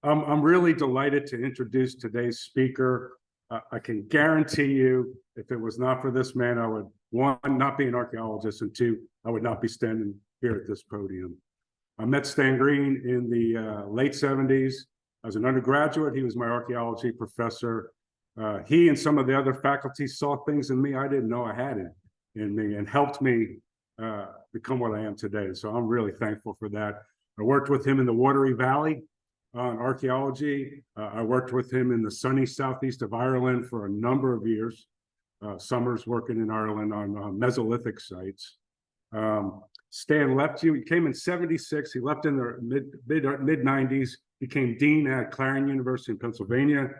I'm really delighted to introduce today's speaker. I can guarantee you, if it was not for this man, I would, one, not be an archaeologist, and two, I would not be standing here at this podium. I met Stan Green in the late 70s. As an undergraduate, he was my archaeology professor. He and some of the other faculty saw things in me I didn't know I had in me and helped me become what I am today. So I'm really thankful for that. I worked with him in the Wateree Valley on archaeology. I worked with him in the sunny southeast of Ireland for a number of years, summers working in Ireland on Mesolithic sites. Stan left you. He came in '76. He left in the mid '90s. Became dean at Clarion University in Pennsylvania.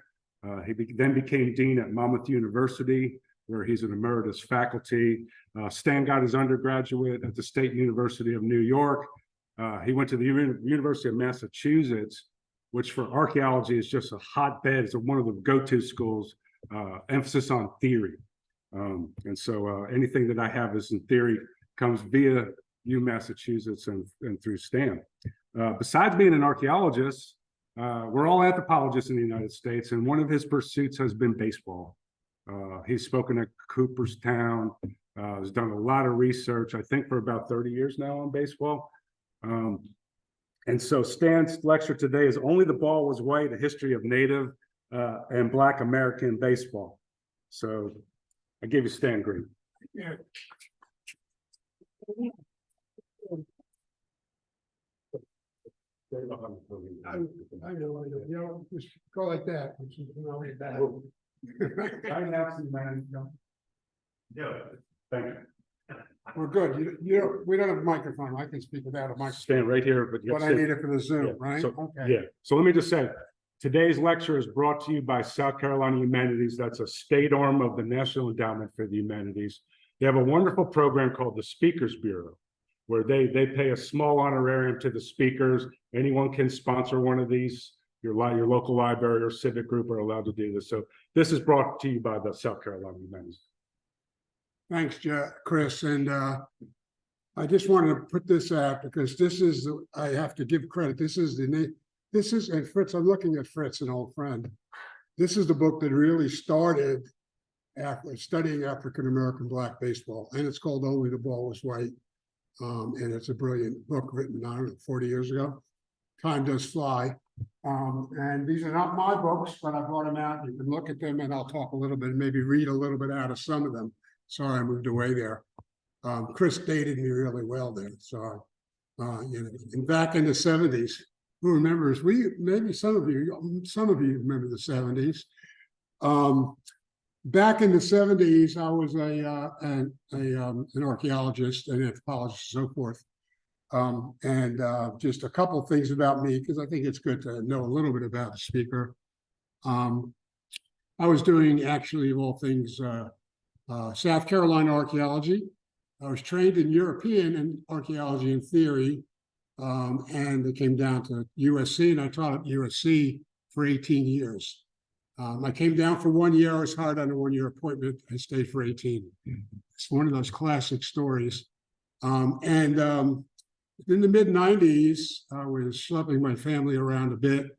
He then became dean at Monmouth University, where he's an emeritus faculty. Stan got his undergraduate at the State University of New York. He went to the University of Massachusetts, which for archaeology is just a hotbed. It's one of the go-to schools, emphasis on theory. And so anything that I have is in theory comes via Massachusetts and through Stan. Besides being an archaeologist, we're all anthropologists in the United States, and one of his pursuits has been baseball. He's spoken at Cooperstown, has done a lot of research, I think for about 30 years now on baseball. And so Stan's lecture today is Only the Ball Was White, A History of Native and Black American Baseball. So I gave you Stan Green. Yeah. I know. You know, just go like that. I have some man. Yeah, thank you. We're good. We don't have a microphone. I can speak without a microphone. Stand right here, but But I need it for the Zoom, yeah. right? So, okay. Yeah. So let me just say, today's lecture is brought to you by South Carolina Humanities. That's a state arm of the National Endowment for the Humanities. They have a wonderful program called the Speakers Bureau, where they pay a small honorarium to the speakers. Anyone can sponsor one of these. Your local library or civic group are allowed to do this. So this is brought to you by the South Carolina Humanities. Thanks, Chris. And I just wanted to put this out because this is, I have to give credit. And Fritz, I'm looking at Fritz, an old friend. This is the book that really started after studying African-American Black baseball. And it's called Only the Ball Was White. And it's a brilliant book written, I don't know, 40 years ago. Time does fly. And these are not my books, but I brought them out. You can look at them and I'll talk a little bit, maybe read a little bit out of some of them. Sorry, I moved away there. Chris dated me really well there. So, you know, and back in the 70s, who remembers? Maybe some of you remember the 70s. Back in the 70s, I was an archaeologist, an anthropologist, and so forth. Just a couple of things about me, because I think it's good to know a little bit about the speaker. I was doing, actually, of all things, South Carolina archaeology. I was trained in European archaeology and theory, and it came down to USC, and I taught at USC for 18 years. I came down for 1 year. I was hired on a 1-year appointment. I stayed for 18. It's one of those classic stories. In the mid-90s, I was schlepping my family around a bit,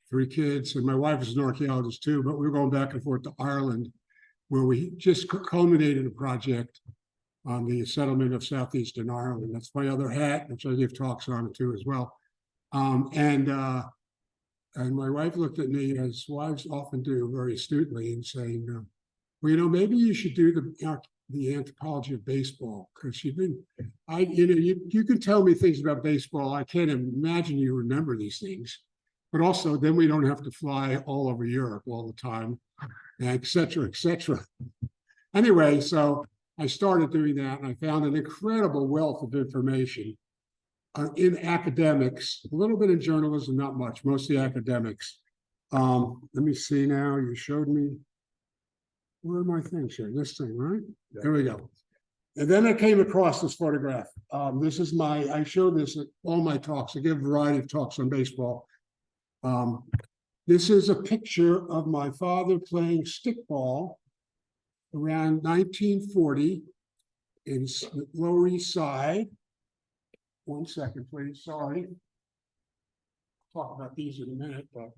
3 kids, and my wife was an archaeologist too, but we were going back and forth to Ireland, where we just culminated a project on the settlement of southeastern Ireland. That's my other hat, which I give talks on it too as well. And my wife looked at me, as wives often do, very astutely, and saying, well, you know, maybe you should do the anthropology of baseball, because you can tell me things about baseball. I can't imagine you remember these things. But also, then we don't have to fly all over Europe all the time, et cetera, et cetera. Anyway, so I started doing that, and I found an incredible wealth of information in academics, a little bit in journalism, not much, mostly academics. Let me see now. You showed me. Where are my things here? This thing, right? Yeah. There we go. And then I came across this photograph. This is I show this at all my talks. I give a variety of talks on baseball. This is a picture of my father playing stickball around 1940 in Lower East Side. 1 second, please. Sorry. talk about these in a minute, but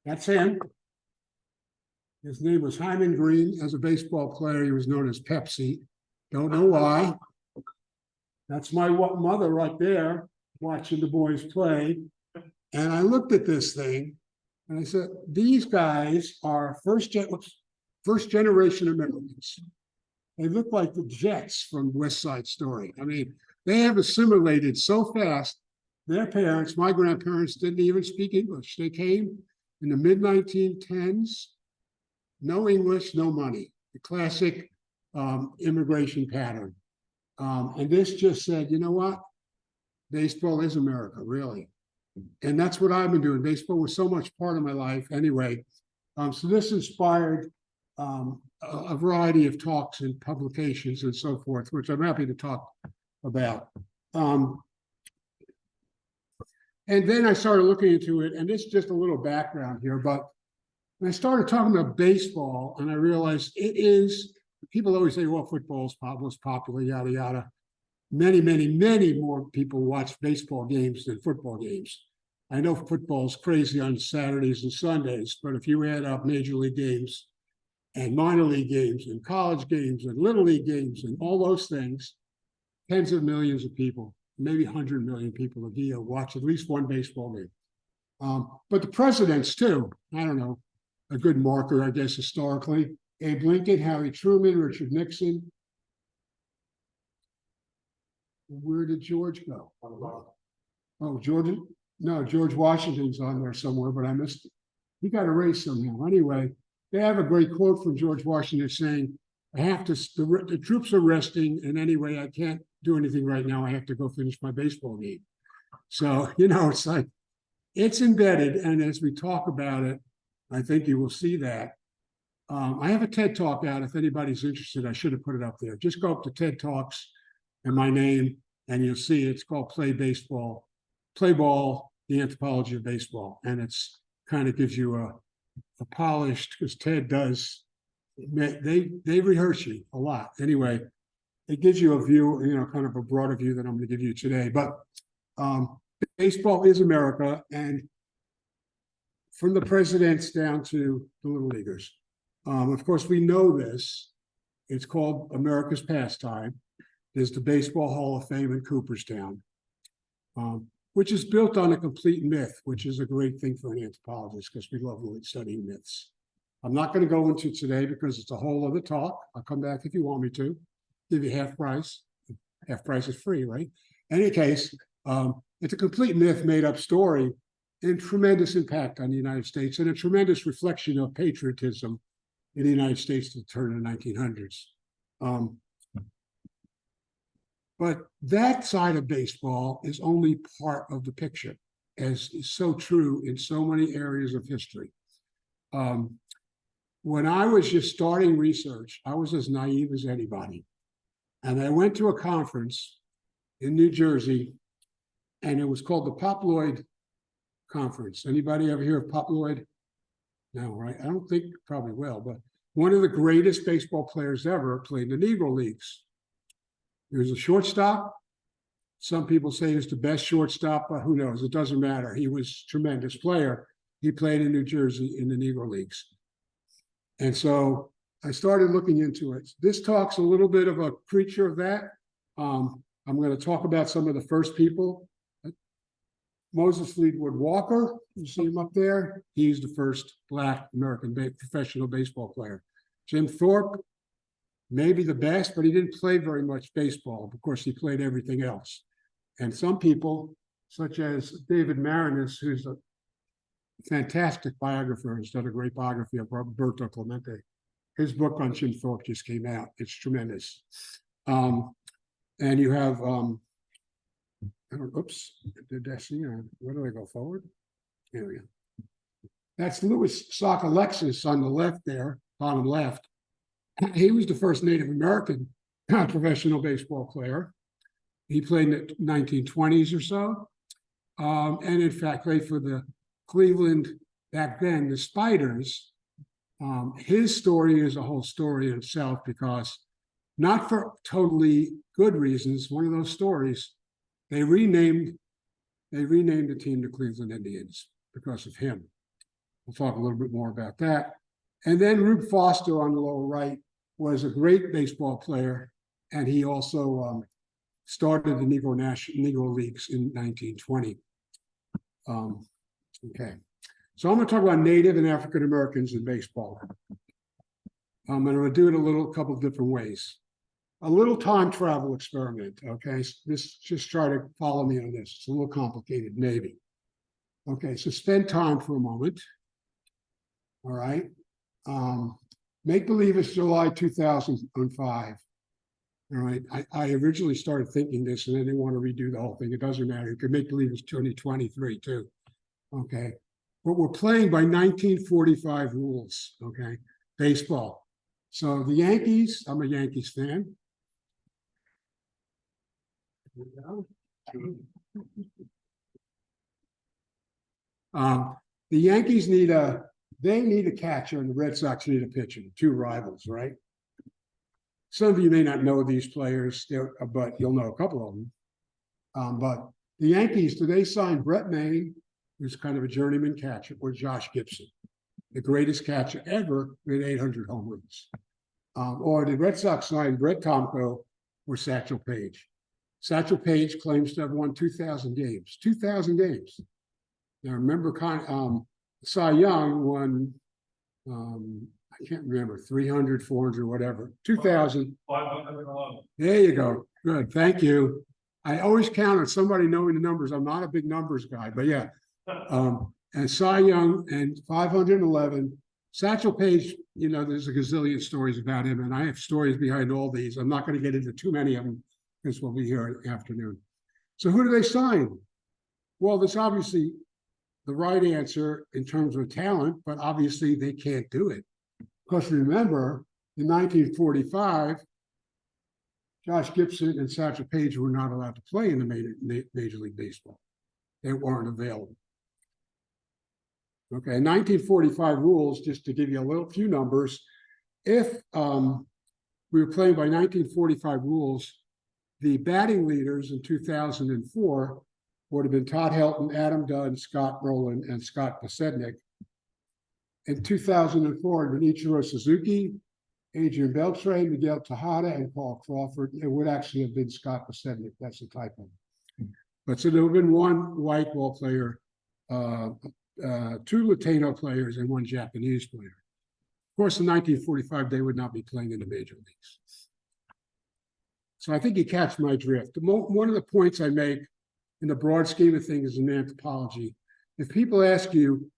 that's him. His name was Hyman Green. As a baseball player, he was known as Pepsi. Don't know why. That's my mother right there, watching the boys play. And I looked at this thing and I said, these guys are first generation Americans. They look like the Jets from West Side Story. I mean, they have assimilated so fast. Their parents, my grandparents, didn't even speak English. They came in the mid-1910s, no English, no money, the classic immigration pattern. And this just said, you know what? Baseball is America, really. And that's what I've been doing. Baseball was so much part of my life anyway. So this inspired a variety of talks and publications and so forth, which I'm happy to talk about. And then I started looking into it, and this is just a little background here, but when I started talking about baseball, and I realized it is, people always say, well, football is most popular, yada, yada. Many, many, many more people watch baseball games than football games. I know football's crazy on Saturdays and Sundays, but if you add up major league games and minor league games and college games and little league games and all those things, tens of millions of people, maybe 100 million people a year watch at least one baseball game. But the presidents too, I don't know, a good marker, I guess, historically. Abe Lincoln, Harry Truman, Richard Nixon. Where did George go? Oh, George? No, George Washington's on there somewhere, but I missed it. He got erased somehow. Anyway, they have a great quote from George Washington saying, I have to, the troops are resting, and anyway, I can't do anything right now. I have to go finish my baseball game. So, you know, it's like, it's embedded. And as we talk about it, I think you will see that. I have a TED Talk out. If anybody's interested, I should have put it up there. Just go up to TED Talks and my name, and you'll see it's called Play Baseball, Play Ball, the Anthropology of Baseball. And it's kind of gives you a polished, because TED does, they rehearse you a lot. Anyway, it gives you a view, you know, kind of a broader view that I'm going to give you today. But baseball is America, and from the presidents down to the little leaguers. Of course, we know this. It's called America's pastime. There's the Baseball Hall of Fame in Cooperstown, which is built on a complete myth, which is a great thing for an anthropologist because we love studying myths. I'm not going to go into it today because it's a whole other talk. I'll come back if you want me to. Give you half price. Half price is free, right? In any case, it's a complete myth, made up story, and tremendous impact on the United States and a tremendous reflection of patriotism in the United States at the turn of the 1900s. But that side of baseball is only part of the picture, as is so true in so many areas of history. When I was just starting research, I was as naive as anybody. And I went to a conference in New Jersey, and it was called the Pop Lloyd Conference. Anybody ever hear of Pop Lloyd? No, right? I don't think probably will, but one of the greatest baseball players ever played in the Negro Leagues. He was a shortstop. Some people say he was the best shortstop, but who knows? It doesn't matter. He was a tremendous player. He played in New Jersey in the Negro Leagues. And so I started looking into it. This talks a little bit of a creature of that. I'm going to talk about some of the first people. Moses Fleetwood Walker, you see him up there? He's the first Black American professional baseball player. Jim Thorpe, maybe the best, but he didn't play very much baseball. Of course, he played everything else. And some people, such as David Marinus, who's a fantastic biographer, has done a great biography of Roberto Clemente. His book on Jim Thorpe just came out. It's tremendous. And you have, oops, did that see? Where do I go forward? Here we go. That's Louis Sock Alexis on the left there, bottom left. He was the first Native American professional baseball player. He played in the 1920s or so. And in fact, played for the Cleveland, back then, the Spiders. His story is a whole story in itself because, not for totally good reasons, one of those stories, they renamed They renamed the team the Cleveland Indians because of him. We'll talk a little bit more about that. And then Rube Foster on the lower right was a great baseball player, and he also started the Negro Leagues in 1920. Okay, so I'm going to talk about Native and African Americans in baseball. And I'm going to do it a couple of different ways. A little time travel experiment. Okay, so just try to follow me on this. It's a little complicated, maybe. Okay, so spend time for a moment. All right. Make believe it's July 2005. All right. I originally started thinking this and I didn't want to redo the whole thing. It doesn't matter. You can make believe it's 2023 too. Okay. But we're playing by 1945 rules. Okay. Baseball. So the Yankees, I'm a Yankees fan. Here we go. The Yankees need a catcher and the Red Sox need a pitcher, two rivals, right? Some of you may not know these players, but you'll know a couple of them. But the Yankees, today signed Brett Maine, who's kind of a journeyman catcher, or Josh Gibson, the greatest catcher ever with 800 home runs. Or the Red Sox signed Brett Tomko or Satchel Paige. Satchel Paige claims to have won 2,000 games. 2,000 games. Now remember, Cy Young won, I can't remember, 300, 400, whatever, 2,000. 511. There you go. Good. Thank you. I always count on somebody knowing the numbers. I'm not a big numbers guy, but yeah. And Cy Young and 511. Satchel Paige, you know, there's a gazillion stories about him, and I have stories behind all these. I'm not going to get into too many of them because we'll be here in the afternoon. So who do they sign? Well, there's obviously the right answer in terms of talent, but obviously they can't do it. Because remember, in 1945, Josh Gibson and Satchel Paige were not allowed to play in the Major League Baseball. They weren't available. Okay, 1945 rules, just to give you a few numbers, if we were playing by 1945 rules, the batting leaders in 2004 would have been Todd Helton, Adam Dunn, Scott Rowland, and Scott Pasednik. In 2004, it would been Ichiro Suzuki, Adrian Beltre, Miguel Tejada, and Paul Crawford. It would actually have been Scott Pasednik. That's a typo. But so there would have been one white ball player, two Latino players, and one Japanese player. Of course, in 1945, they would not be playing in the major leagues. So I think you catch my drift. One of the points I make in the broad scheme of things in anthropology, if people ask you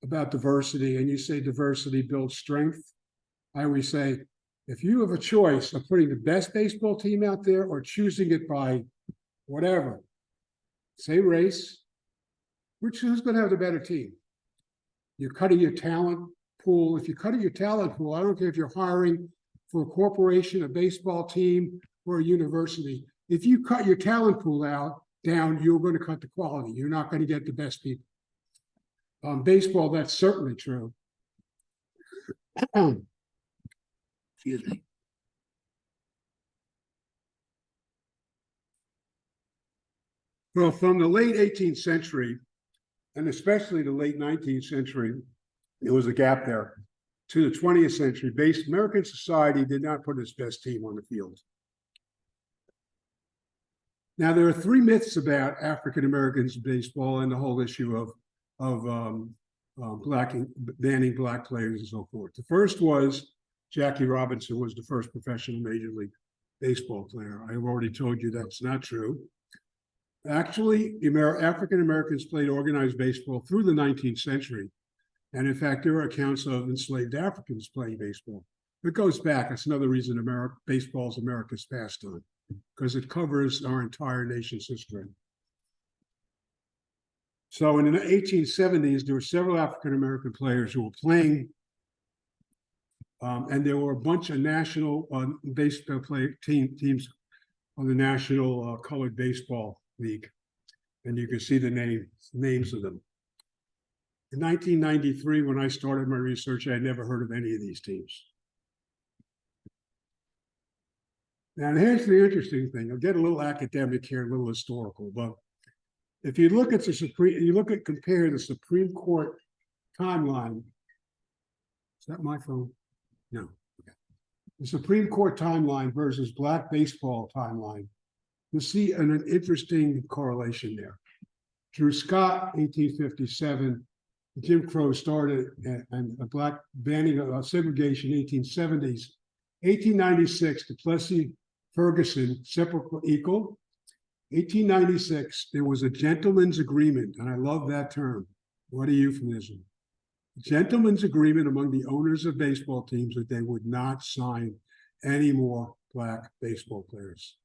about diversity and you say diversity builds strength, I always say, if you have a choice of putting the best baseball team out there or choosing it by whatever, say race, who's going to have the better team? You're cutting your talent pool. If you're cutting your talent pool, I don't care if you're hiring for a corporation, a baseball team, or a university. If you cut your talent pool down, you're going to cut the quality. You're not going to get the best people. Baseball, that's certainly true. Excuse me. Well, from the late 18th century, and especially the late 19th century, there was a gap there, to the 20th century, American society did not put its best team on the field. Now, there are three myths about African Americans in baseball and the whole issue of banning black players and so forth. The first was Jackie Robinson was the first professional Major League Baseball player. I've already told you that's not true. Actually, African Americans played organized baseball through the 19th century. And in fact, there are accounts of enslaved Africans playing baseball. It goes back. It's another reason baseball is America's pastime, because it covers our entire nation's history. So in the 1870s, there were several African-American players who were playing, and there were a bunch of national baseball teams on the National Colored Baseball League. And you can see the names of them. In 1993, when I started my research, I had never heard of any of these teams. Now, here's the interesting thing. I'll get a little academic here, a little historical, but if you look at compare the Supreme Court timeline. Is that my phone? No. Okay. The Supreme Court timeline versus Black baseball timeline. You see an interesting correlation there. Drew Scott, 1857. Jim Crow started and a black banning of segregation, 1870s. 1896, Duplessis Ferguson, separate equal. 1896, there was a gentleman's agreement, and I love that term. What a euphemism. Gentleman's agreement among the owners of baseball teams that they would not sign any more black baseball players.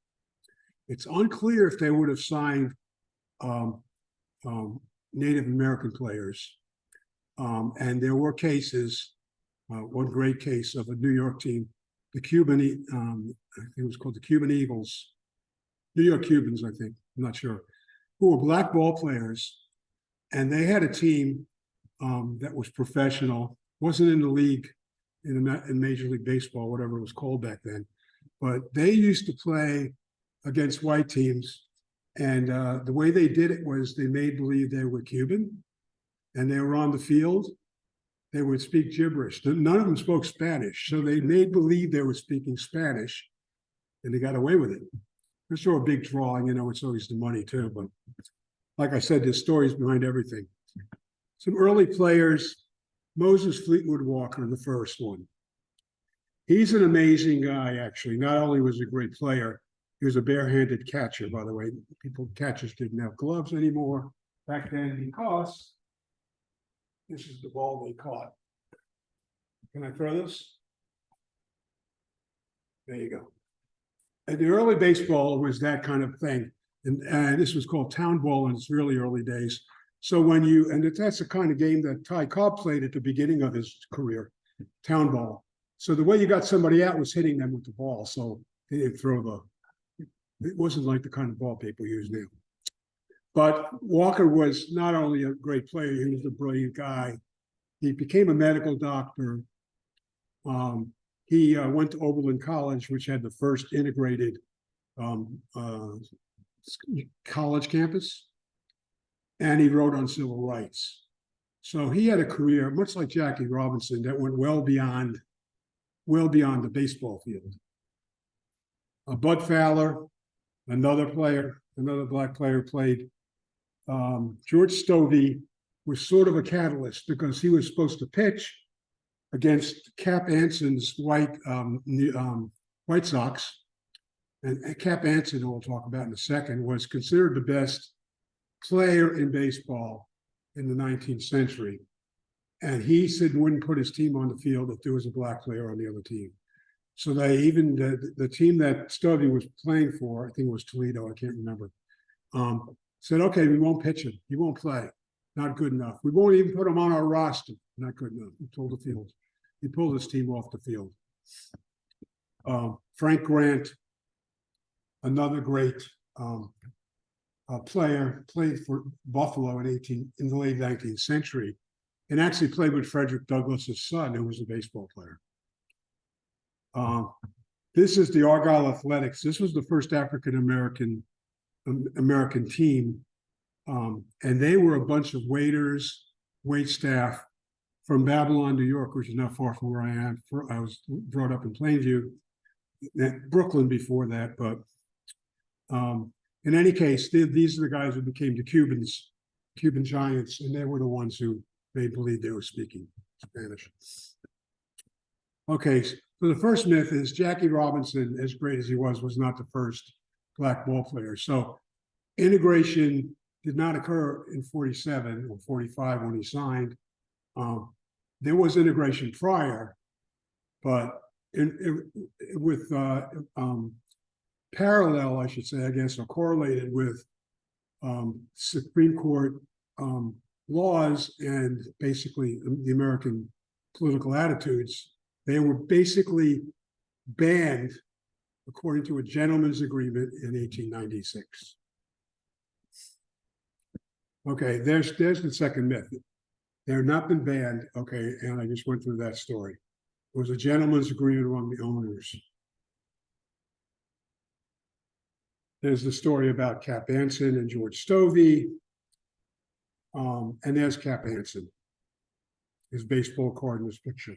It's unclear if they would have signed Native American players. And there were cases, one great case of a New York team, the Cuban, I think it was called the Cuban Eagles, New York Cubans, I think, I'm not sure, who were black ball players. And they had a team that was professional, wasn't in the league, in Major League Baseball, whatever it was called back then. But they used to play against white teams. And the way they did it was they made believe they were Cuban, and they were on the field. They would speak gibberish. None of them spoke Spanish. So they made believe they were speaking Spanish, and they got away with it. It's sure a big draw, and it's always the money too. But like I said, there's stories behind everything. Some early players, Moses Fleetwood Walker, the first one. He's an amazing guy, actually. Not only was he a great player, he was a barehanded catcher, by the way. Catchers didn't have gloves anymore back then because this is the ball they caught. Can I throw this? There you go. And the early baseball was that kind of thing. And this was called town ball in its really early days. So that's the kind of game that Ty Cobb played at the beginning of his career, town ball. So the way you got somebody out was hitting them with the ball. So they didn't throw it wasn't like the kind of ball people use now. But Walker was not only a great player, he was a brilliant guy. He became a medical doctor. He went to Oberlin College, which had the first integrated college campus. And he wrote on civil rights. So he had a career, much like Jackie Robinson, that went well beyond the baseball field. Bud Fowler, another black player, played. George Stovey was sort of a catalyst because he was supposed to pitch against Cap Anson's White Sox. And Cap Anson, who we'll talk about in a second, was considered the best player in baseball in the 19th century. And he said wouldn't put his team on the field if there was a black player on the other team. So they even, the team that Stovey was playing for, I think it was Toledo, I can't remember, said, okay, we won't pitch him. He won't play. Not good enough. We won't even put him on our roster. Not good enough. He pulled the field. He pulled his team off the field. Frank Grant, another great player, played for Buffalo in the late 19th century, and actually played with Frederick Douglass's son, who was a baseball player. This is the Argyle Athletics. This was the first African-American team, and they were a bunch of waiters, wait staff from Babylon, New York, which is not far from where I am. I was brought up in Plainview, Brooklyn before that, but in any case, these are the guys who became the Cuban Giants, and they were the ones who made believe they were speaking Spanish. Okay, so the first myth is Jackie Robinson, as great as he was not the first black ball player. So integration did not occur in 47 or 45 when he signed. There was integration prior, but with parallel, I should say, I guess, or correlated with Supreme Court laws and basically the American political attitudes. They were basically banned according to a gentleman's agreement in 1896. Okay, there's the second myth. They have not been banned, okay, and I just went through that story. It was a gentleman's agreement among the owners. There's the story about Cap Anson and George Stovey. And there's Cap Anson, his baseball card in this picture.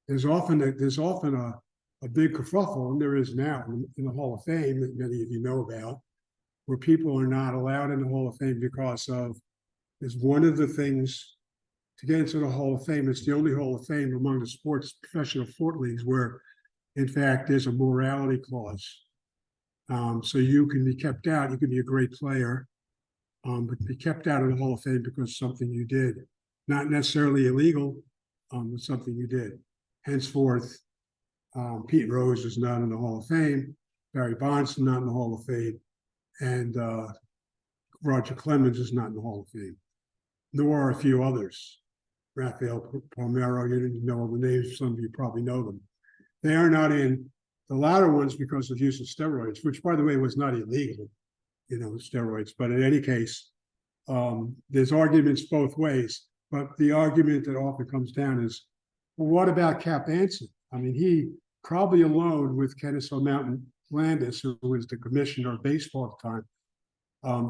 There's often a big kerfuffle, and there is now in the Hall of Fame that many of you know about, where people are not allowed in the Hall of Fame because of, is one of the things to get into the Hall of Fame. It's the only Hall of Fame among the sports professional sport leagues where, in fact, there's a morality clause. So you can be kept out. You can be a great player, but be kept out of the Hall of Fame because something you did, not necessarily illegal, but something you did. Henceforth, Pete Rose is not in the Hall of Fame. Barry Bonds is not in the Hall of Fame, and Roger Clemens is not in the Hall of Fame. Nor are a few others. Rafael Palmeiro, you didn't know the names. Some of you probably know them. They are not in the latter ones because of use of steroids, which, by the way, was not illegal, steroids. But in any case, there's arguments both ways. But the argument that often comes down is, well, what about Cap Anson? I mean, he probably alone with Kennesaw Mountain Landis, who was the commissioner of baseball at the time,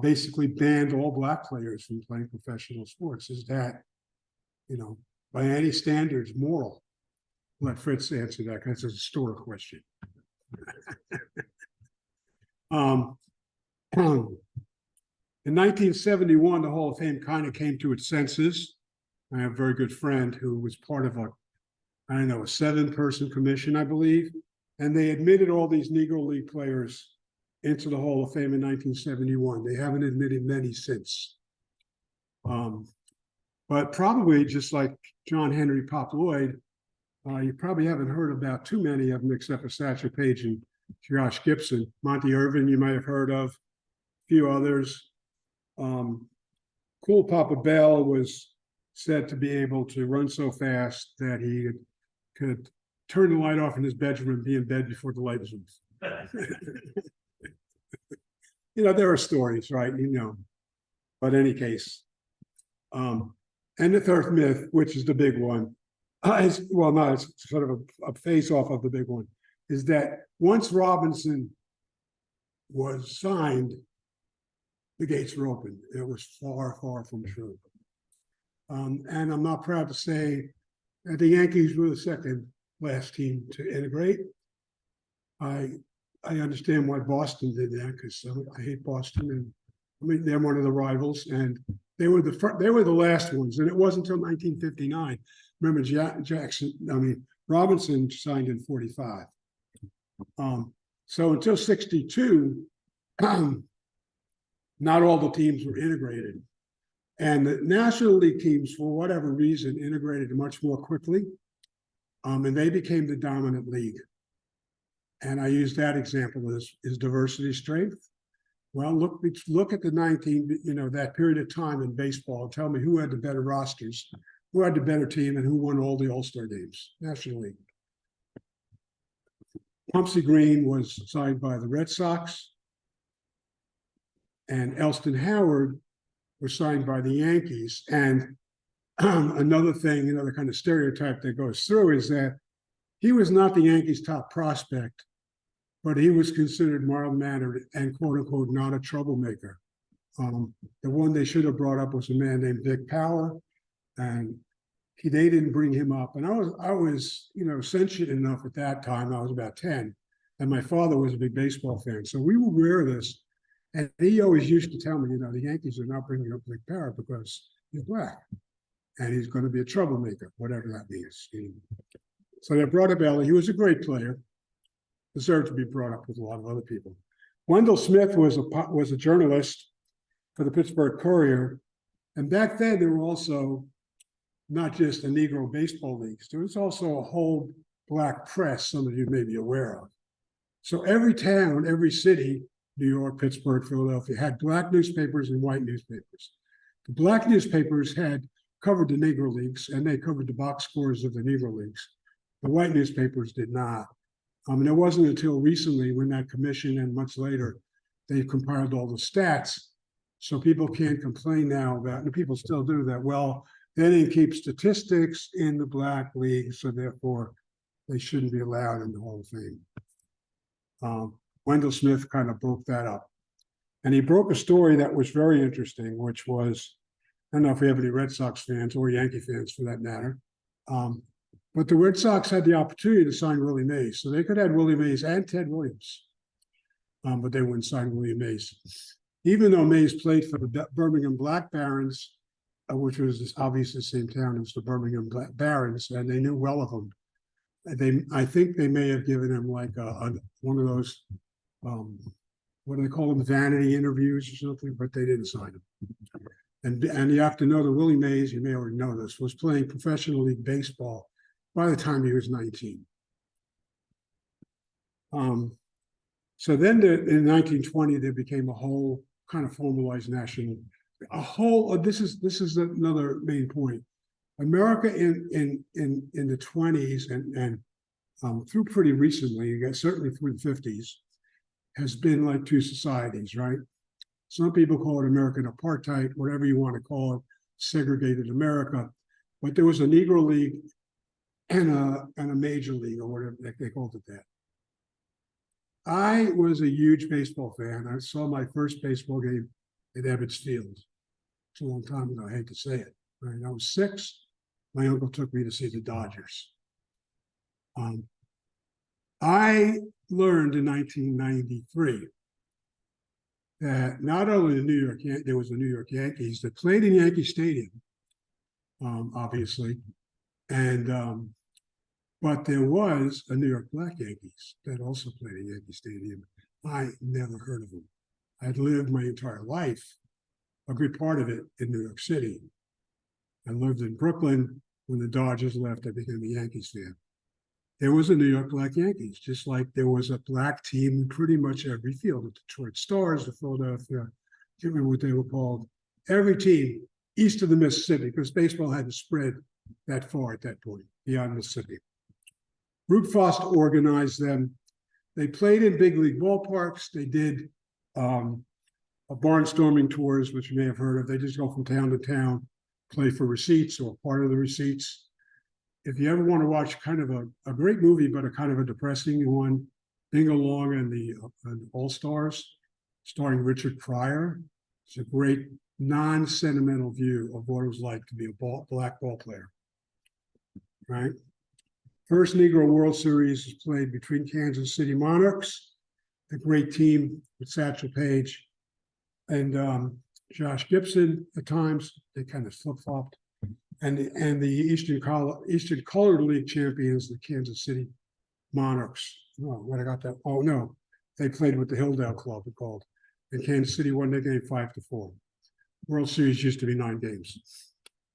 basically banned all black players from playing professional sports. Is that, by any standards, moral? Let Fritz answer that because it's a historic question. In 1971, the Hall of Fame kind of came to its senses. I have a very good friend who was part of a 7-person commission, I believe, and they admitted all these Negro League players into the Hall of Fame in 1971. They haven't admitted many since. But probably just like John Henry Pop Lloyd, you probably haven't heard about too many of them except for Satchel Paige and Josh Gibson. Monty Irvin, you might have heard of, a few others. Cool Papa Bell was said to be able to run so fast that he could turn the light off in his bedroom and be in bed before the light was off. There are stories, right? But in any case, and the third myth, which is the big one, it's sort of a face off of the big one, is that once Robinson was signed, the gates were open. It was far, far from true. And I'm not proud to say that the Yankees were the second last team to integrate. I understand why Boston did that because I hate Boston, and I mean they're one of the rivals, and they were the last ones, and it wasn't until 1959. Remember, Robinson signed in 45. So until 62, not all the teams were integrated. And the National League teams, for whatever reason, integrated much more quickly, and they became the dominant league. And I use that example as diversity strength. Well, look at the that period of time in baseball. Tell me who had the better rosters, who had the better team, and who won all the All-Star games, National League. Pumpsie Green was signed by the Red Sox, and Elston Howard was signed by the Yankees. And another thing, another kind of stereotype that goes through is that he was not the Yankees' top prospect, but he was considered mild-mannered and quote-unquote not a troublemaker. The one they should have brought up was a man named Vic Power, and they didn't bring him up. And I was sentient enough at that time. I was about 10, and my father was a big baseball fan, so we were aware of this. And he always used to tell me, the Yankees are not bringing up Vic Power because he's black, and he's going to be a troublemaker, whatever that means. So they brought up Ellie. He was a great player, deserved to be brought up with a lot of other people. Wendell Smith was a journalist for the Pittsburgh Courier, and back then there were also not just the Negro baseball leagues. There was also a whole black press, some of you may be aware of. So every town, every city, New York, Pittsburgh, Philadelphia, had black newspapers and white newspapers. The black newspapers had covered the Negro Leagues, and they covered the box scores of the Negro Leagues. The white newspapers did not. And it wasn't until recently when that commission and much later, they compiled all the stats. So people can't complain now about, and people still do that, well, they didn't keep statistics in the black league, so therefore they shouldn't be allowed in the Hall of Fame. Wendell Smith kind of broke that up. And he broke a story that was very interesting, which was don't know if we have any Red Sox fans or Yankee fans for that matter. But the Red Sox had the opportunity to sign Willie Mays. So they could have had Willie Mays and Ted Williams. But they wouldn't sign Willie Mays. Even though Mays played for the Birmingham Black Barons, which was obviously the same town as the Birmingham Black Barons, and they knew well of him. I think they may have given him like one of those, what do they call them, vanity interviews or something, but they didn't sign him. And you have to know that Willie Mays, you may already know this, was playing professional league baseball by the time he was 19. So then in 1920, there became a whole kind of formalized national, this is another main point. America in the 20s and through pretty recently, certainly through the 50s, has been like two societies, right? Some people call it American apartheid, whatever you want to call it, segregated America. But there was a Negro League and a major league, or whatever they called it that. I was a huge baseball fan. I saw my first baseball game at Ebbets Field. It's a long time ago. I hate to say it. Right? I was 6. My uncle took me to see the Dodgers. I learned in 1993 that not only there was the New York Yankees that played in Yankee Stadium, obviously, and but there was a New York Black Yankees that also played in Yankee Stadium. I never heard of them. I'd lived my entire life, a good part of it, in New York City. I lived in Brooklyn. When the Dodgers left, I became a Yankees fan. There was a New York Black Yankees, just like there was a black team in pretty much every field. The Detroit Stars, the Philadelphia, I can't remember what they were called. Every team east of the Mississippi, because baseball hadn't spread that far at that point, beyond Mississippi. Root Foster organized them. They played in big league ballparks. They did a barnstorming tours, which you may have heard of. They just go from town to town, play for receipts or part of the receipts. If you ever want to watch kind of a great movie, but a kind of a depressing one, Ding Along and the All-Stars, starring Richard Pryor. It's a great non-sentimental view of what it was like to be a black ball player, right? First Negro World Series was played between Kansas City Monarchs, the great team with Satchel Paige and Josh Gibson. At times, they kind of flip-flopped. And the Eastern Colored League champions, the Kansas City Monarchs. Oh, when I got that, oh no, they played with the Hilldale Club, it's called. And Kansas City won their game 5-4. World Series used to be 9 games.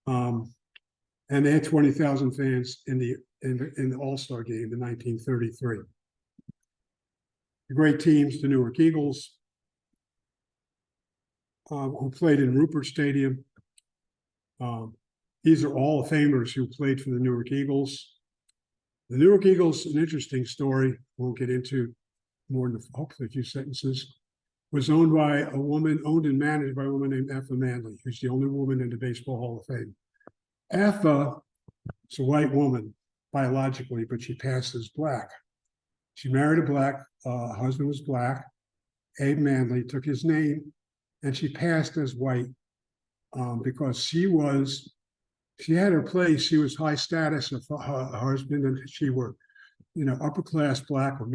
And they had 20,000 fans in the All-Star game in 1933. The great teams, the Newark Eagles, who played in Rupert Stadium. These are all famers who played for the Newark Eagles. The Newark Eagles, an interesting story, won't get into more than hopefully a few sentences, was owned and managed by a woman named Effa Manley, who's the only woman in the Baseball Hall of Fame. Effa is a white woman biologically, but she passed as black. She married a black, husband was black, Abe Manley, took his name, and she passed as white because she had her place. She was high status of her husband, and she were, upper class black or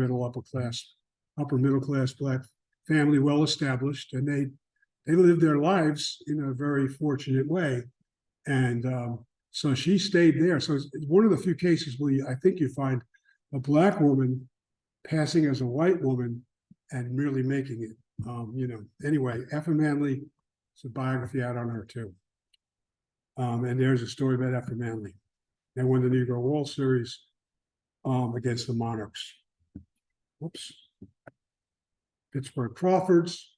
upper middle class black family, well established, and they lived their lives in a very fortunate way. And so she stayed there. So it's one of the few cases where I think you find a black woman passing as a white woman and really making it. Anyway, Effa Manley, it's a biography out on her too. And there's a story about Effa Manley. They won the Negro World Series against the Monarchs. Whoops. Pittsburgh Crawfords.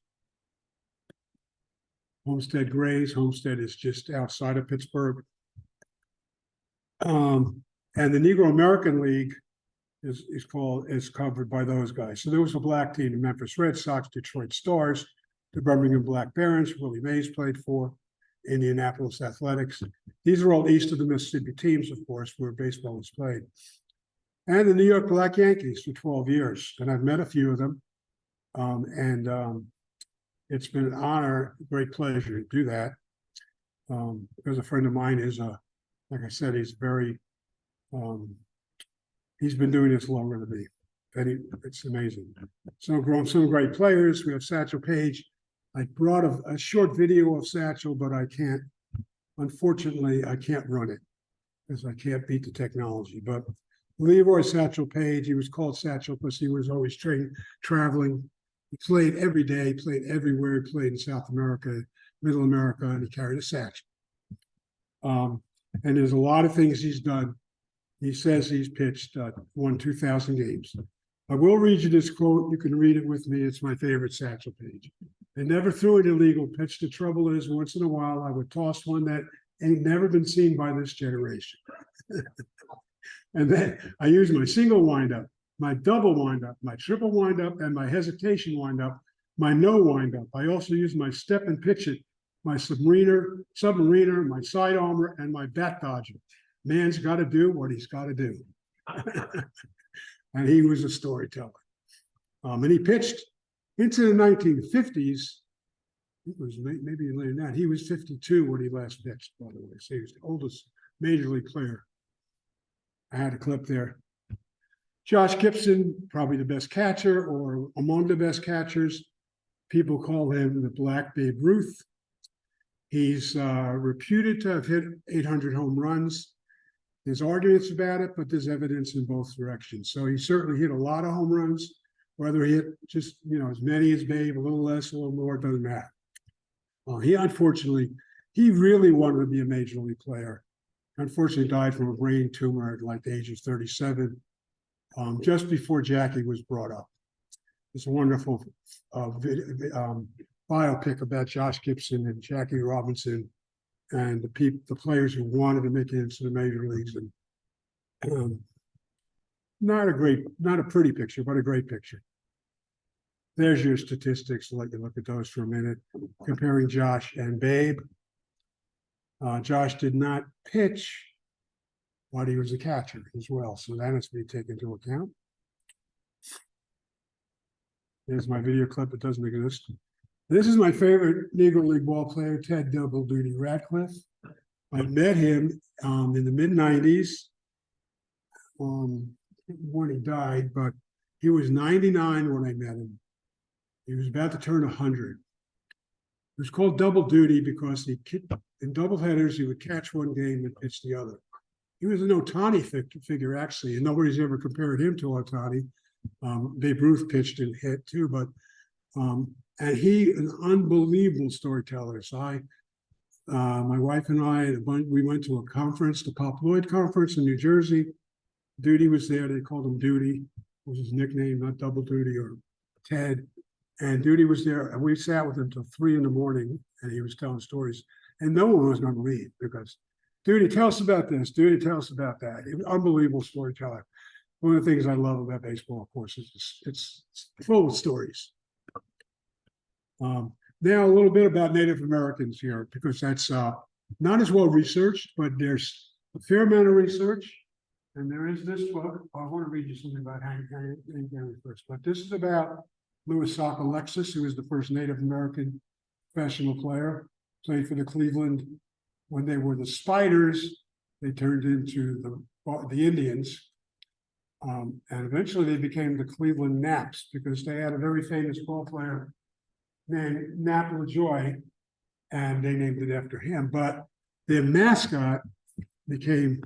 Homestead Grays. Homestead is just outside of Pittsburgh. And the Negro American League is covered by those guys. So there was a black team, the Memphis Red Sox, Detroit Stars, the Birmingham Black Barons, Willie Mays played for, Indianapolis Athletics. These are all east of the Mississippi teams, of course, where baseball was played. And the New York Black Yankees for 12 years. And I've met a few of them. It's been an honor, great pleasure to do that. Because a friend of mine is like I said, he's very, he's been doing this longer than me. And it's amazing. Some great players. We have Satchel Paige. I brought a short video of Satchel, but I can't, unfortunately, I can't run it because I can't beat the technology. But Leroy Satchel Paige, he was called Satchel because he was always traveling. He played every day, played everywhere. He played in South America, Middle America, and he carried a satchel. And there's a lot of things he's done. He says he's pitched, won 2,000 games. I will read you this quote. You can read it with me. It's my favorite Satchel Paige. I never threw an illegal pitch. The trouble is, once in a while, I would toss one that ain't never been seen by this generation. And then I use my single windup, my double windup, my triple windup, and my hesitation windup, my no windup. I also use my step and pitch it, my submariner, my side armor, and my bat dodger. Man's got to do what he's got to do. And he was a storyteller. And he pitched into the 1950s. It was maybe later than that. He was 52 when he last pitched, by the way. So he was the oldest major league player. I had a clip there. Josh Gibson, probably the best catcher or among the best catchers. People call him the Black Babe Ruth. He's reputed to have hit 800 home runs. There's arguments about it, but there's evidence in both directions. So he certainly hit a lot of home runs. Whether he hit just, as many as Babe, a little less, a little more, it doesn't matter. He really wanted to be a major league player. Unfortunately, died from a brain tumor at like the age of 37, just before Jackie was brought up. It's a wonderful biopic about Josh Gibson and Jackie Robinson and the players who wanted to make it into the major leagues. And not a pretty picture, but a great picture. There's your statistics. I'll let you look at those for a minute. Comparing Josh and Babe. Josh did not pitch, but he was a catcher as well. So that has to be taken into account. There's my video clip. It doesn't exist. This is my favorite Negro League ball player, Ted Double Duty Radcliffe. I met him in the mid-90s when he died, but he was 99 when I met him. He was about to turn 100. It was called double duty because in double headers, he would catch one game and pitch the other. He was an Ohtani figure, actually, and nobody's ever compared him to Ohtani. Babe Ruth pitched and hit too, but and he an unbelievable storyteller. So my wife and I, we went to a conference, the Pop Lloyd Conference in New Jersey. Duty was there. They called him Duty. Was his nickname, not Double Duty or Ted. And Duty was there, and we sat with him till 3 in the morning, and he was telling stories. And no one was going to leave because, Duty, tell us about this. Duty, tell us about that. He was an unbelievable storyteller. One of the things I love about baseball, of course, is it's full of stories. Now, a little bit about Native Americans here, because that's not as well researched, but there's a fair amount of research. And there is this book. I want to read you something about Hank Henry first, but this is about Louis Saka Alexis, who was the first Native American professional player, played for the Cleveland. When they were the Spiders, they turned into the Indians. And eventually they became the Cleveland Naps because they had a very famous ball player named Nap LaJoy, and they named it after him. But their mascot became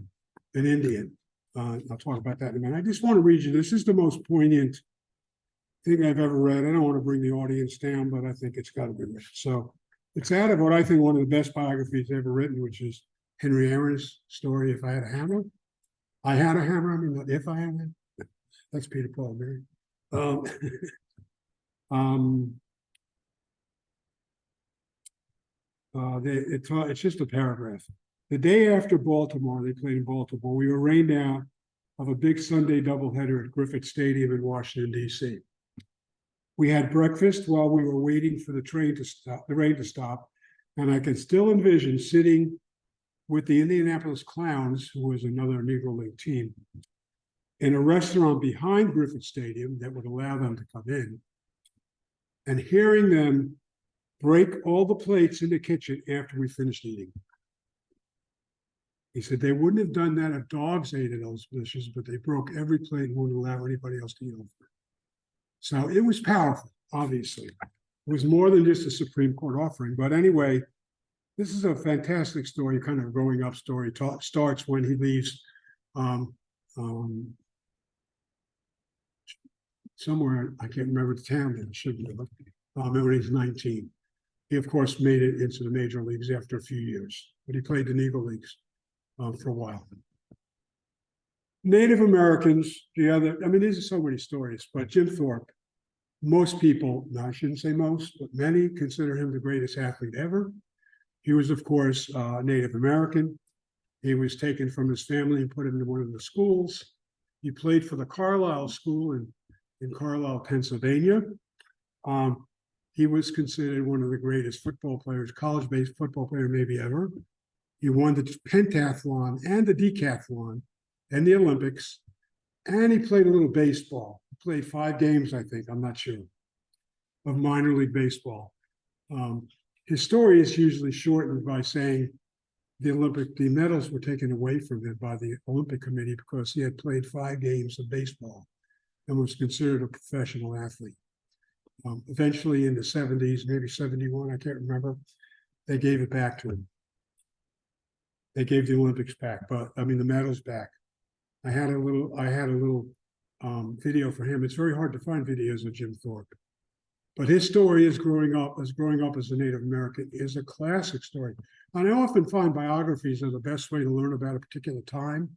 an Indian. I'll talk about that in a minute. I just want to read you. This is the most poignant thing I've ever read. I don't want to bring the audience down, but I think it's got to be read. So it's out of what I think one of the best biographies ever written, which is Henry Aaron's story, If I Had a Hammer. I had a hammer. I mean, not if I had a hammer. That's Peter Paul, Mary. It's just a paragraph. The day after Baltimore, they played in Baltimore, we were rained out of a big Sunday doubleheader at Griffith Stadium in Washington, D.C. We had breakfast while we were waiting for the rain to stop, and I can still envision sitting with the Indianapolis Clowns, who was another Negro League team, in a restaurant behind Griffith Stadium that would allow them to come in, and hearing them break all the plates in the kitchen after we finished eating. He said they wouldn't have done that if dogs ate at those dishes, but they broke every plate and wouldn't allow anybody else to eat over it. So it was powerful, obviously. It was more than just a Supreme Court offering. But anyway, this is a fantastic story, kind of growing up story. Starts when he leaves somewhere, I can't remember the town that it should be, when he's 19. He, of course, made it into the major leagues after a few years, but he played in Eagle Leagues for a while. Native Americans, these are so many stories, but Jim Thorpe, most people, no, I shouldn't say most, but many consider him the greatest athlete ever. He was, of course, Native American. He was taken from his family and put into one of the schools. He played for the Carlisle School in Carlisle, Pennsylvania. He was considered one of the greatest football players, college-based football player maybe ever. He won the pentathlon and the decathlon and the Olympics, and he played a little baseball. He played 5 games, I think, I'm not sure, of minor league baseball. His story is usually shortened by saying the medals were taken away from him by the Olympic Committee because he had played 5 games of baseball and was considered a professional athlete. Eventually in the 70s, maybe 71, I can't remember, they gave it back to him. They gave the Olympics back, the medals back. I had a little video for him. It's very hard to find videos of Jim Thorpe. But his story is growing up as a Native American is a classic story. And I often find biographies are the best way to learn about a particular time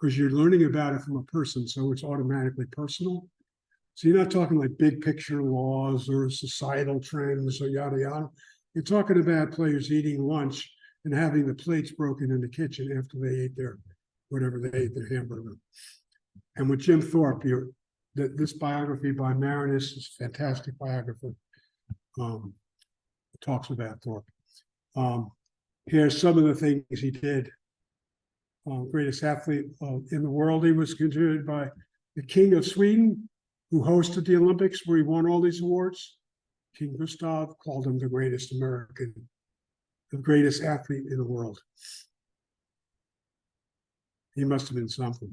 because you're learning about it from a person, so it's automatically personal. So you're not talking like big picture laws or societal trends or yada, yada. You're talking about players eating lunch and having the plates broken in the kitchen after they ate their hamburger. And with Jim Thorpe, this biography by Emeritus is a fantastic biographer. Talks about Thorpe. Here's some of the things he did. Greatest athlete in the world. He was considered by the King of Sweden, who hosted the Olympics, where he won all these awards. King Gustav called him the greatest American, the greatest athlete in the world. He must have been something.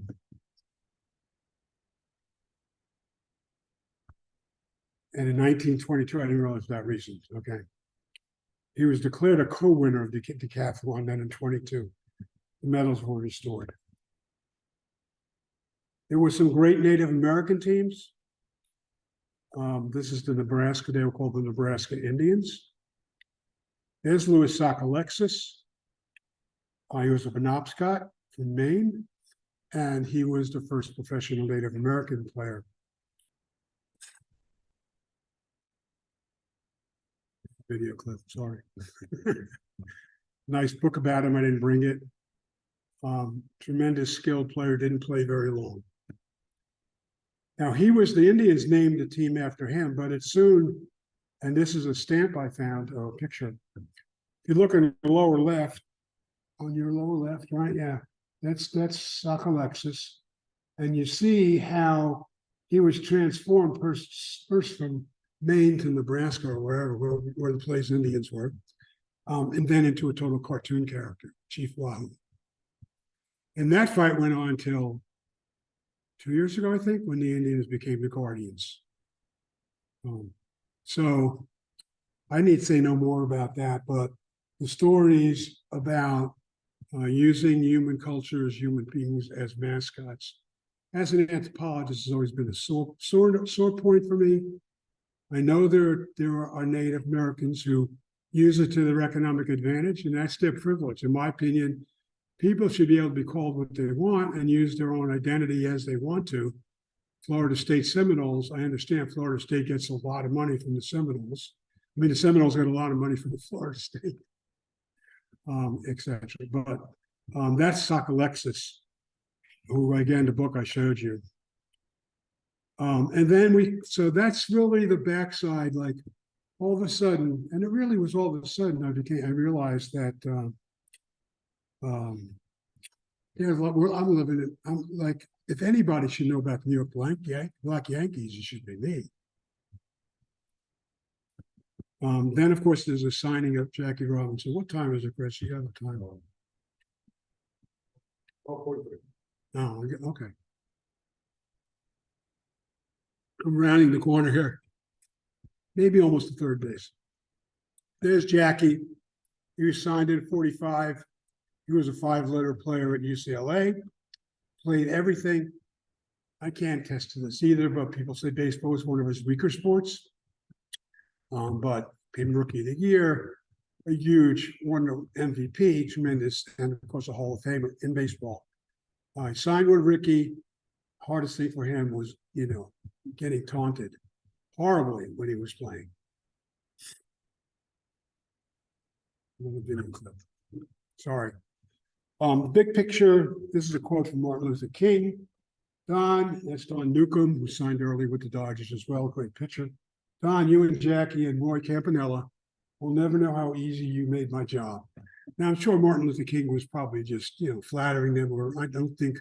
And in 1922, I didn't realize that recent, okay. He was declared a co-winner of the decathlon then in 22. The medals were restored. There were some great Native American teams. This is the Nebraska, they were called the Nebraska Indians. There's Louis Sockalexis. He was a Penobscot from Maine, and he was the first professional Native American player. Video clip, sorry. Nice book about him, I didn't bring it. Tremendous skilled player, didn't play very long. Now the Indians named the team after him, but it soon, and this is a stamp I found, or a picture. If you look in the lower left, on your lower left, right? Yeah, that's Sockalexis. And you see how he was transformed first from Maine to Nebraska or wherever, where the Plains Indians were, and then into a total cartoon character, Chief Wahoo. And that fight went on until 2 years ago, I think, when the Indians became the Guardians. So I need to say no more about that, but the stories about using human cultures, human beings as mascots, as an anthropologist, has always been a sore point for me. I know there are Native Americans who use it to their economic advantage, and that's their privilege. In my opinion, people should be able to be called what they want and use their own identity as they want to. Florida State Seminoles, I understand Florida State gets a lot of money from the Seminoles. I mean, the Seminoles got a lot of money from the Florida State, etc. But that's Sockalexis, who, again, the book I showed you. And then so that's really the backside, like all of a sudden, and it really was all of a sudden, I realized that, I'm like, if anybody should know about the New York Black Yankees, it should be me. Then, of course, there's a signing of Jackie Robinson. What time is it, Chris? You have a time on. Oh, 43. Oh, okay. I'm rounding the corner here. Maybe almost to third base. There's Jackie. He was signed in 45. He was a 5-letter player at UCLA. Played everything. I can't attest to this either, but people say baseball is one of his weaker sports. But became Rookie of the Year, a huge, won MVP, tremendous, and of course a Hall of Famer in baseball. I signed with Ricky. Hardest thing for him was, getting taunted horribly when he was playing. Sorry. The big picture, this is a quote from Martin Luther King. Don, that's Don Newcomb, who signed early with the Dodgers as well, great pitcher. Don, you and Jackie and Roy Campanella will never know how easy you made my job. Now, I'm sure Martin Luther King was probably just, flattering them, or I don't think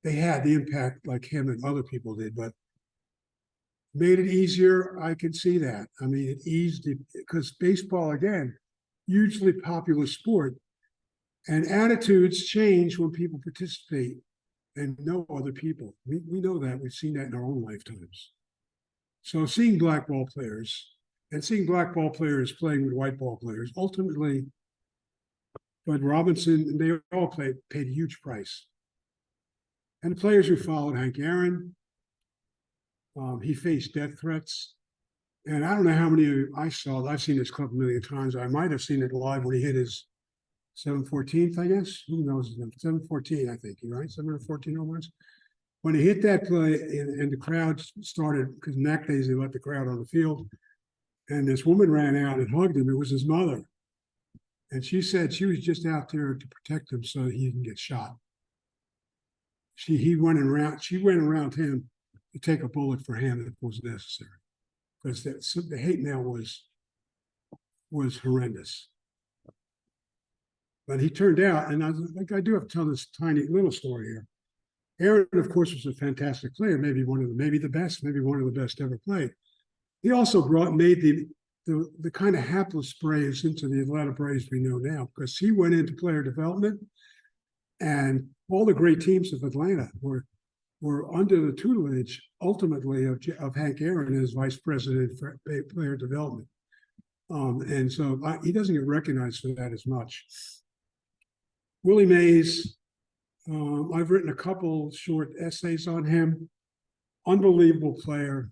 they had the impact like him and other people did, but made it easier. I could see that. I mean, it eased it because baseball, again, hugely popular sport, and attitudes change when people participate and know other people. We know that. We've seen that in our own lifetimes. So seeing black ball players and seeing black ball players playing with white ball players, ultimately, Bud Robinson, they all paid a huge price. And the players who followed Hank Aaron, he faced death threats. And I don't know how many I saw. I've seen this club a million times. I might have seen it live when he hit his 714th, I guess. Who knows his number? 714, I think. Right? 714 home runs. When he hit that play and the crowd started, because in that days they let the crowd on the field, and this woman ran out and hugged him. It was his mother. And she said she was just out there to protect him so he didn't get shot. She went around him to take a bullet for him if it was necessary. Because the hate mail was horrendous. But he turned out, and I do have to tell this tiny little story here. Aaron, of course, was a fantastic player, maybe the best, maybe one of the best ever played. He also made the kind of hapless Braves into the Atlanta Braves we know now, because he went into player development, and all the great teams of Atlanta were under the tutelage, ultimately, of Hank Aaron as vice president for player development. And so he doesn't get recognized for that as much. Willie Mays, I've written a couple short essays on him. Unbelievable player.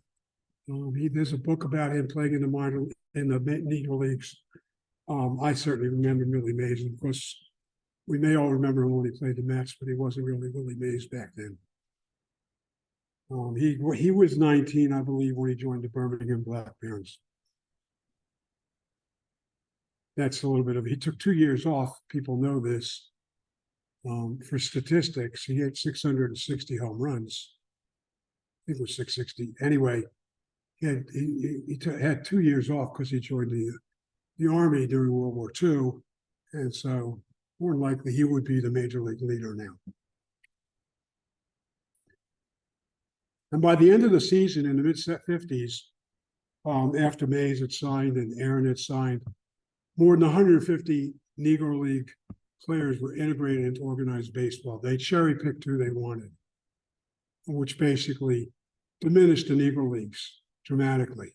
There's a book about him playing in the Negro Leagues. I certainly remember Willie Mays. And of course, we may all remember him when he played the Mets, but he wasn't really Willie Mays back then. He was 19, I believe, when he joined the Birmingham Black Barons. That's a little bit of. He took 2 years off. People know this. For statistics, he had 660 home runs. I think it was 660. Anyway, he had 2 years off because he joined the Army during World War II, and so more than likely he would be the major league leader now. And by the end of the season, in the mid-50s, after Mays had signed and Aaron had signed, more than 150 Negro League players were integrated into organized baseball. They cherry-picked who they wanted, which basically diminished the Negro Leagues dramatically.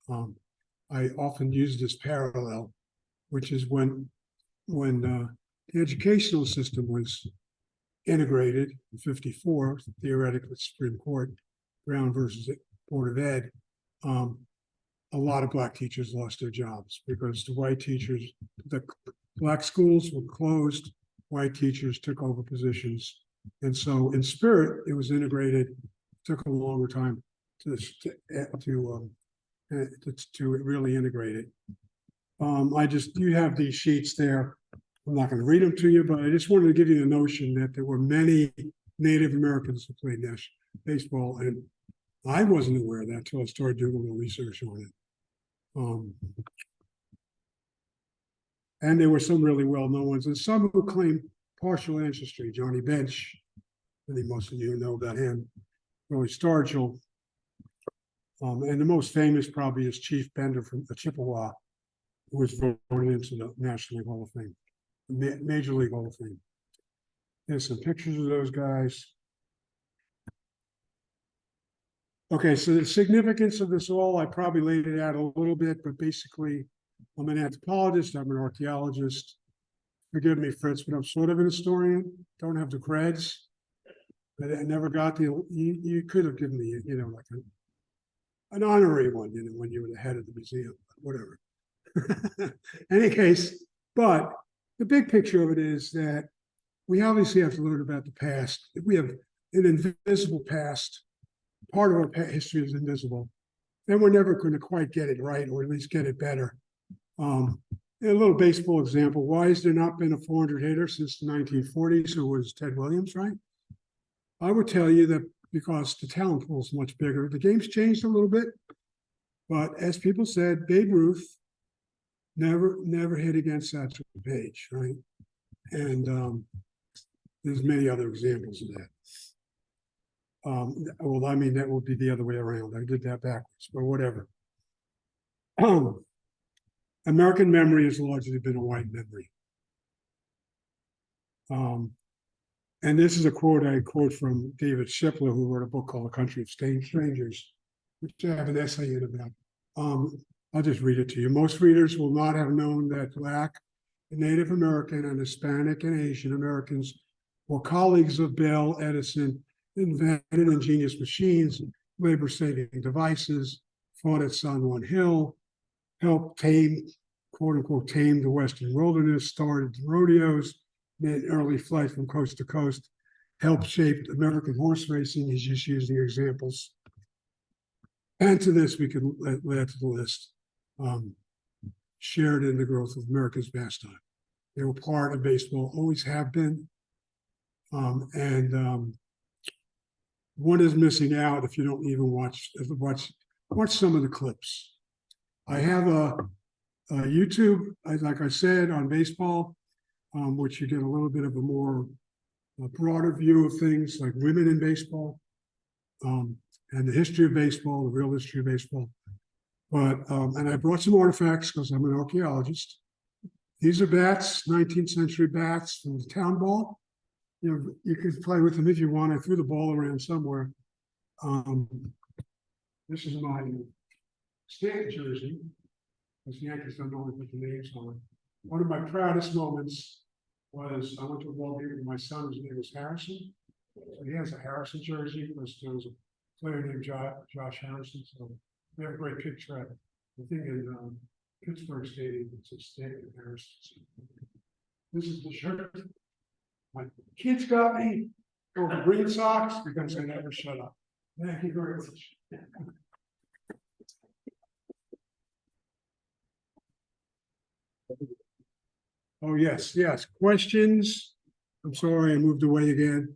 I often use this parallel, which is when the educational system was integrated in 54, theoretically Supreme Court, Brown versus Board of Ed, a lot of black teachers lost their jobs because the black schools were closed, white teachers took over positions. And so in spirit, it was integrated. It took a longer time to really integrate it. You have these sheets there. I'm not going to read them to you, but I just wanted to give you the notion that there were many Native Americans who played baseball, and I wasn't aware of that until I started doing a little research on it. And there were some really well-known ones, and some who claimed partial ancestry. Johnny Bench, I think most of you know about him. Roy Stargell, and the most famous probably is Chief Bender from the Chippewa, who was voted into the National League Hall of Fame, Major League Hall of Fame. There's some pictures of those guys. Okay, so the significance of this all, I probably laid it out a little bit, but basically, I'm an anthropologist, I'm an archaeologist. Forgive me, Fritz, but I'm sort of an historian, don't have the creds. But I never got the, you could have given me, like an honorary one, when you were the head of the museum, whatever. Any case, but the big picture of it is that we obviously have to learn about the past. We have an invisible past. Part of our history is invisible. Then we're never going to quite get it right, or at least get it better. A little baseball example. Why has there not been a 400 hitter since the 1940s? Who was Ted Williams, right? I would tell you that because the talent pool is much bigger. The game's changed a little bit, but as people said, Babe Ruth never hit against Satchel Paige, right? And there's many other examples of that. Well, I mean, that would be the other way around. I did that backwards, but whatever. American memory has largely been a white memory. And this is a quote I quote from David Shipler, who wrote a book called A Country of Strangers, which I have an essay in about. I'll just read it to you. Most readers will not have known that Black, Native American, and Hispanic and Asian Americans were colleagues of Bell, Edison, invented ingenious machines, labor-saving devices, fought at San Juan Hill, helped tame, quote unquote, tame the Western wilderness, started rodeos, made early flight from coast to coast, helped shape American horse racing. He's just using examples. And to this, we can add to the list. Shared in the growth of America's pastime. They were part of baseball, always have been. One is missing out if you don't even watch some of the clips. I have a YouTube, like I said, on baseball, which you get a little bit of a broader view of things like women in baseball, and the history of baseball, the real history of baseball. But and I brought some artifacts because I'm an archaeologist. These are bats, 19th century bats from the town ball. You could play with them if you want. I threw the ball around somewhere. This is my Stanton jersey, because the Yankees don't normally put the names on it. One of my proudest moments was I went to a ball game with my son, whose name was Harrison. So he has a Harrison jersey because there was a player named Josh Harrison. So we have a great picture of it. I think in Pittsburgh Stadium, it's a Stanton Harrison. This is the shirt. My kids got me over green socks because I never shut up. Thank you very much. Oh, yes. Questions? I'm sorry, I moved away again.